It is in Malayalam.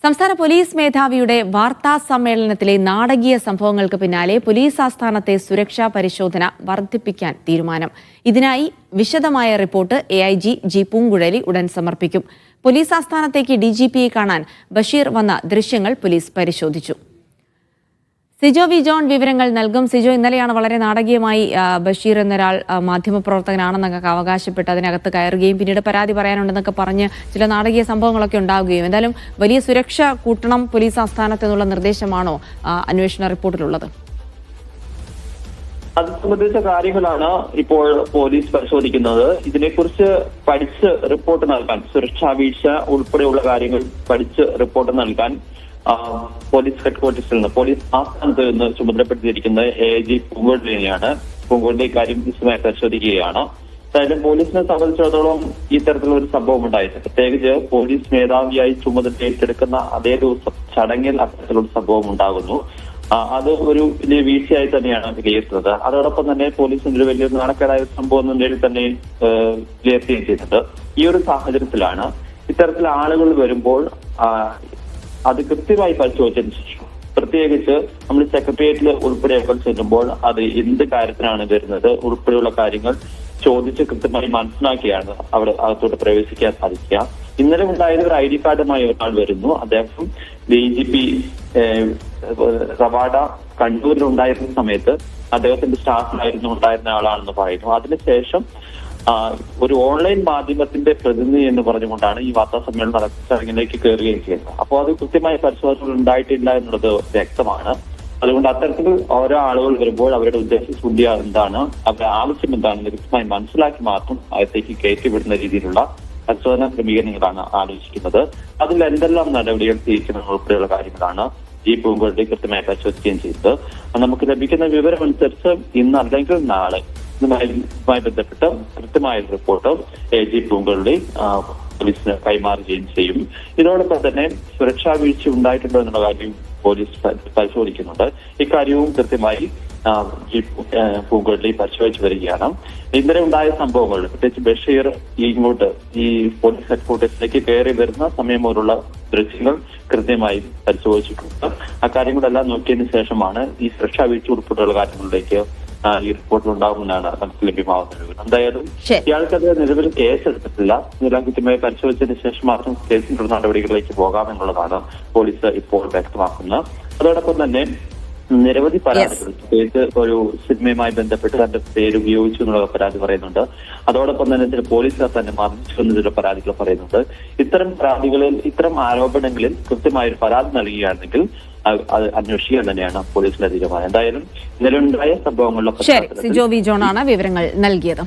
സംസ്ഥാന പോലീസ് മേധാവിയുടെ വാർത്താ സമ്മേളനത്തിലെ നാടകീയ സംഭവങ്ങൾക്ക് പിന്നാലെ പോലീസ് ആസ്ഥാനത്തെ സുരക്ഷാ പരിശോധന വർദ്ധിപ്പിക്കാൻ തീരുമാനം. ഇതിനായി വിശദമായ റിപ്പോർട്ട് AIG ജി പൂങ്കുഴലി ഉടൻ സമർപ്പിക്കും. പോലീസ് ആസ്ഥാനത്തേക്ക് DGPയെ കാണാൻ ബഷീർ വന്ന ദൃശ്യങ്ങൾ പോലീസ് പരിശോധിച്ചു. സിജോ വി ജോൺ വിവരങ്ങൾ നൽകും. സിജോ, ഇന്നലെയാണ് വളരെ നാടകീയമായി ബഷീർ എന്നൊരാൾ മാധ്യമപ്രവർത്തകനാണെന്നൊക്കെ അവകാശപ്പെട്ട് അതിനകത്ത് കയറുകയും പിന്നീട് പരാതി പറയാനുണ്ടെന്നൊക്കെ പറഞ്ഞ് ചില നാടകീയ സംഭവങ്ങളൊക്കെ ഉണ്ടാവുകയും എന്തായാലും വലിയ സുരക്ഷ കൂട്ടണം പോലീസ് ആസ്ഥാനത്തെന്നുള്ള നിർദ്ദേശമാണോ അന്വേഷണ റിപ്പോർട്ടിലുള്ളത്? അത് സംബന്ധിച്ച കാര്യങ്ങളാണ് ഇപ്പോൾ പോലീസ് പരിശോധിക്കുന്നത്. ഇതിനെക്കുറിച്ച് പഠിച്ച് റിപ്പോർട്ട് നൽകാൻ, സുരക്ഷാ വീഴ്ച ഉൾപ്പെടെയുള്ള കാര്യങ്ങൾ പഠിച്ച് റിപ്പോർട്ട് നൽകാൻ പോലീസ് ഹെഡ്ക്വാർട്ടേഴ്സിൽ നിന്ന്, പോലീസ് ആസ്ഥാനത്ത് നിന്ന് ചുമതലപ്പെടുത്തിയിരിക്കുന്ന AIG പൂങ്കുഴലിനെയാണ്. പൂങ്കുഴലി കാര്യം വിശദമായി പരിശോധിക്കുകയാണ്. അതായത് പോലീസിനെ സംബന്ധിച്ചിടത്തോളം ഇത്തരത്തിലുള്ള ഒരു സംഭവം ഉണ്ടായിരുന്നു. പ്രത്യേകിച്ച് പോലീസ് മേധാവിയായി ചുമതല ഏറ്റെടുക്കുന്ന അതേ ദിവസം ചടങ്ങിൽ അത്തരത്തിലുള്ള സംഭവം ഉണ്ടാകുന്നു. അത് ഒരു വലിയ വീഴ്ചയായി തന്നെയാണ് വിലയിരുത്തുന്നത്. അതോടൊപ്പം തന്നെ പോലീസിന്റെ ഒരു വലിയൊരു നാണക്കേടായ സംഭവം എന്ന നിലയിൽ തന്നെ വിലയിരുത്തുകയും ചെയ്തിട്ടുണ്ട്. ഈ ഒരു സാഹചര്യത്തിലാണ് ഇത്തരത്തിൽ ആളുകൾ വരുമ്പോൾ അത് കൃത്യമായി പരിശോധിച്ചതിന് ശേഷം, പ്രത്യേകിച്ച് നമ്മൾ സെക്രട്ടേറിയറ്റിൽ ഉൾപ്പെടെയൊക്കെ ചെല്ലുമ്പോൾ അത് എന്ത് കാര്യത്തിനാണ് വരുന്നത് ഉൾപ്പെടെയുള്ള കാര്യങ്ങൾ ചോദിച്ച് കൃത്യമായി മനസ്സിലാക്കിയാണ് അവിടെ അകത്തോട്ട് പ്രവേശിക്കാൻ സാധിക്കുക. ഇന്നലെ ഉണ്ടായത് ഒരു ID കാർഡുമായി ഒരാൾ വരുന്നു. അദ്ദേഹം DGP റവാഡ കണ്ണൂരിലുണ്ടായിരുന്ന സമയത്ത് അദ്ദേഹത്തിന്റെ സ്റ്റാഫിലായിരുന്നു ഉണ്ടായിരുന്ന ആളാണെന്ന് പറയുന്നു. അതിനുശേഷം ഒരു ഓൺലൈൻ മാധ്യമത്തിന്റെ പ്രതിനിധി എന്ന് പറഞ്ഞുകൊണ്ടാണ് ഈ വാർത്താ സമ്മേളനം ചടങ്ങിലേക്ക് കയറുകയും ചെയ്യുന്നത്. അപ്പോൾ അത് കൃത്യമായ പരിശോധനകൾ ഉണ്ടായിട്ടില്ല എന്നുള്ളത് വ്യക്തമാണ്. അതുകൊണ്ട് അത്തരത്തിൽ ഓരോ ആളുകൾ വരുമ്പോൾ അവരുടെ ഉദ്ദേശശുദ്ധി എന്താണ്, അവരുടെ ആവശ്യം എന്താണെന്ന് കൃത്യമായി മനസ്സിലാക്കി മാത്രം അകത്തേക്ക് കയറ്റിവിടുന്ന രീതിയിലുള്ള പരിശോധനാ ക്രമീകരണങ്ങളാണ് ആലോചിക്കുന്നത്. അതിൽ എന്തെല്ലാം നടപടികൾ സ്വീകരിക്കണം ഉൾപ്പെടെയുള്ള കാര്യങ്ങളാണ് ജി പൂങ്കുഴലി കൃത്യമായി പരിശോധിക്കുകയും ചെയ്തത്. നമുക്ക് ലഭിക്കുന്ന വിവരം അനുസരിച്ച് ഇന്ന് അല്ലെങ്കിൽ നാളെ ഇതുമായി ബന്ധപ്പെട്ട് കൃത്യമായ റിപ്പോർട്ട് AIG പൂങ്കുഴലി പോലീസിന് കൈമാറുകയും ചെയ്യും. ഇതോടൊപ്പം തന്നെ സുരക്ഷാ വീഴ്ച ഉണ്ടായിട്ടുണ്ടോ എന്നുള്ള കാര്യം പോലീസ് പരിശോധിക്കുന്നുണ്ട്. ഇക്കാര്യവും കൃത്യമായി പൂങ്കുഴലി പരിശോധിച്ചു വരികയാണ്. ഇന്നലെ ഉണ്ടായ സംഭവങ്ങൾ, പ്രത്യേകിച്ച് ബഷീർ ഇങ്ങോട്ട് ഈ പോലീസ് ഹെഡ്ക്വാർട്ടേഴ്സിലേക്ക് കയറി വരുന്ന സമയം പോലുള്ള ദൃശ്യങ്ങൾ കൃത്യമായി പരിശോധിച്ചിട്ടുണ്ട്. അക്കാര്യങ്ങളെല്ലാം നോക്കിയതിനു ശേഷമാണ് ഈ സുരക്ഷാ വീഴ്ച ഉൾപ്പെടെയുള്ള കാര്യങ്ങളിലേക്ക് ഈ റിപ്പോർട്ടിൽ ഉണ്ടാകുമെന്നാണ് നമുക്ക് ലഭ്യമാവുന്ന വിവരം. എന്തായാലും ഇയാൾക്കത് നിലവിൽ കേസ് എടുത്തിട്ടില്ല. ഇതെല്ലാം കൃത്യമായി പരിശോധിച്ചതിന് ശേഷം മാത്രം കേസിന്റെ നടപടികളിലേക്ക് പോകാമെന്നുള്ളതാണ് പോലീസ് ഇപ്പോൾ വ്യക്തമാക്കുന്നത്. അതോടൊപ്പം തന്നെ നിരവധി പരാതികൾ, പ്രത്യേകിച്ച് ഒരു സിനിമയുമായി ബന്ധപ്പെട്ട് തന്റെ പേര് ഉപയോഗിച്ചു എന്നുള്ള പരാതി പറയുന്നുണ്ട്. അതോടൊപ്പം തന്നെ ചില പോലീസുകാർ തന്നെ മർദ്ദിച്ചു എന്ന ചില പരാതികൾ പറയുന്നുണ്ട്. ഇത്തരം പരാതികളിൽ, ഇത്തരം ആരോപണങ്ങളിൽ കൃത്യമായ ഒരു പരാതി നൽകുകയാണെങ്കിൽ അത് അന്വേഷിക്കാൻ തന്നെയാണ് പോലീസിന്റെ തീരുമാനം. എന്തായാലും നിലവിലുണ്ടായ സംഭവങ്ങളിലെ സിജോ വി ജോൺ ആണ് വിവരങ്ങൾ നൽകിയത്.